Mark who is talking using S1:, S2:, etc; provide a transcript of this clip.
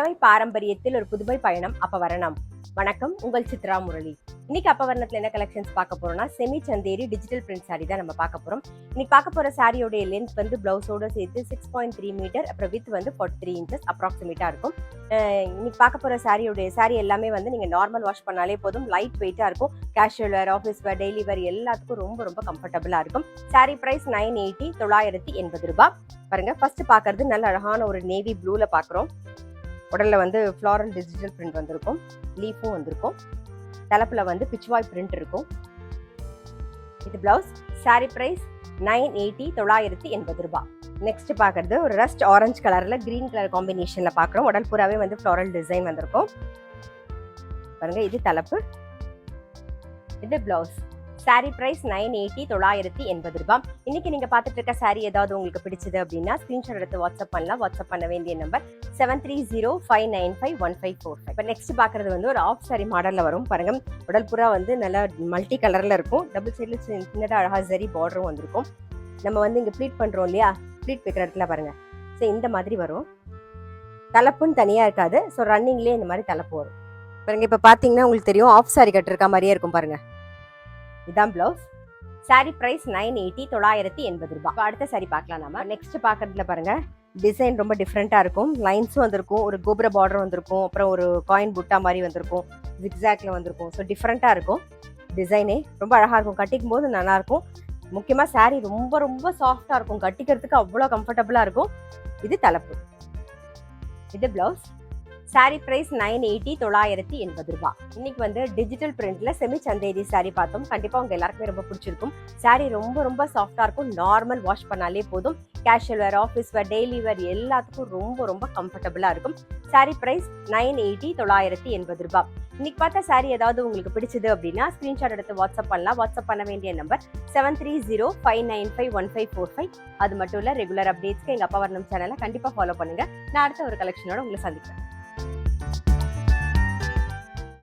S1: பழமை பாரம்பரியத்தில் ஒரு புதுமை பயணம் அப்பவரணம். வணக்கம், உங்கள் சித்ரா முரளி. இன்னைக்கு அப்பவரணத்துல என்ன கலெக்ஷன்ஸ் பார்க்க போறோம்னா, semi Chanderi digital print sorry தான் நம்ம பார்க்க போறோம். இன்னைக்கு பார்க்க போற சாரியோட லென்த் வந்து பிளவுஸோட சேர்த்து 6.3 மீட்டர், அப்புறம் வித் வந்து 43 இன்ச்சஸ் அப்ராக்சிமேட்டா இருக்கும். இன்னைக்கு பார்க்க போற சாரி எல்லாமே வந்து நீங்க நார்மல் வாஷ் பண்ணாலே போதும். லைட் வெயிட்டா இருக்கும். கேஷுவல் வேர், ஆஃபீஸ் வேர், டெய்லி வேர் எல்லாத்துக்கும் ரொம்ப ரொம்ப கம்ஃபர்டபுளா இருக்கும். சாரி பிரைஸ் 980, 980 ரூபாய். பாருங்க, ஃபர்ஸ்ட் பாக்குறது நல்ல அழகான ஒரு நேவி ப்ளூல பாக்குறோம். உடல்ல வந்து ஃப்ளாரல் டிஜிட்டல் பிரிண்ட் வந்திருக்கும், லீஃபும் வந்திருக்கும். தலைப்புல வந்து பிச்வாய் பிரிண்ட் இருக்கும். இது பிளவுஸ். சாரி பிரைஸ் 980, 980 ரூபாய். நெக்ஸ்ட் பாக்குறது ஒரு ரஸ்ட் ஆரஞ்சு கலர்ல கிரீன் கலர் காம்பினேஷன்ல பாக்குறோம். உடல் பூராவே வந்து ஃப்ளாரல் டிசைன் வந்திருக்கும். பாருங்க, இது தலைப்பு, இது பிளவுஸ். சாரி பிரைஸ் 980, 980 ரூபாய். இன்னைக்கு நீங்க பார்த்துட்டு இருக்க சாரி ஏதாவது உங்களுக்கு பிடிச்சது அப்படின்னா ஸ்கிரீன்ஷாட் எடுத்து வாட்ஸ்அப் பண்ணலாம். வாட்ஸ்அப் பண்ண வேண்டிய நம்பர் 7305951545. இப்போ நெக்ஸ்ட் பாக்குறது வந்து ஒரு ஆஃப் சாரி மாடல்ல வரும். பாருங்க, உடல் புறா வந்து நல்லா மல்டி கலர்ல இருக்கும். டபுள் சைட்ல சின்னதா அழகா சரி பார்டரும் வந்திருக்கும். நம்ம வந்து இங்க ப்ளீட் பண்றோம் இல்லையா, ப்ளீட் வைக்கிற இடத்துல பாருங்க, ஸோ இந்த மாதிரி வரும். தலைப்புன்னு தனியா இருக்காது. ஸோ ரன்னிங்லேயே இந்த மாதிரி தலைப்பு வரும். பாருங்க, இப்போ பாத்தீங்கன்னா உங்களுக்கு தெரியும், ஆஃப் சாரி கட்டிருக்க மாதிரியே இருக்கும். பாருங்க, இதான் பிளவுஸ். சாரி பிரைஸ் 980, 980 ரூபாய். அடுத்த சாரி பார்க்கலாம். நம்ம நெக்ஸ்ட் பாக்குறதுல பாருங்க, டிசைன் ரொம்ப டிஃப்ரெண்டா இருக்கும். லைன்ஸும் வந்திருக்கும், ஒரு கோபுர பார்டர் வந்திருக்கும், அப்புறம் ஒரு காயின் புட்டா மாதிரி வந்திருக்கும், ஜிக்ஸாக்ல வந்திருக்கும். ஸோ டிஃப்ரெண்டா இருக்கும். டிசைனே ரொம்ப அழகா இருக்கும். கட்டிக்கும் போது நல்லா இருக்கும். முக்கியமா சாரி ரொம்ப ரொம்ப சாஃப்டா இருக்கும். கட்டிக்கிறதுக்கு அவ்வளோ கம்ஃபர்டபுளா இருக்கும். இது தலைப்பு, இது பிளவுஸ். சாரி பிரைஸ் 980, 980 ரூபாய். இன்னைக்கு வந்து டிஜிட்டல் பிரிண்ட்ல செமி சந்தேரி சாரி பார்த்தோம். கண்டிப்பா உங்க எல்லாருக்குமே ரொம்ப பிடிச்சிருக்கும். சாரி ரொம்ப ரொம்ப சாஃப்டா இருக்கும். நார்மல் வாஷ் பண்ணாலே போதும். கேஷுவல் வேர், ஆஃபீஸ் வேர், டெய்லி வேர் எல்லாத்துக்கும் ரொம்ப ரொம்ப கம்ஃபர்டபுளா இருக்கும். சாரி பிரைஸ் 980, 980 ரூபாய். இன்னைக்கு பார்த்த சாரி ஏதாவது உங்களுக்கு பிடிச்சது அப்படின்னா ஸ்கிரீன்ஷாட் எடுத்து வாட்ஸ்அப் பண்ணலாம். வாட்ஸ்அப் பண்ண வேண்டிய நம்பர் 7305951545. அது மட்டும் இல்ல, ரெகுலர் அப்டேட்ஸ்க்கு எங்க அப்பவரணம் சேனலை கண்டிப்பா ஃபாலோ பண்ணுங்க. நான் அடுத்த ஒரு கலெக்ஷனோட உங்களை சந்திக்கிறேன்.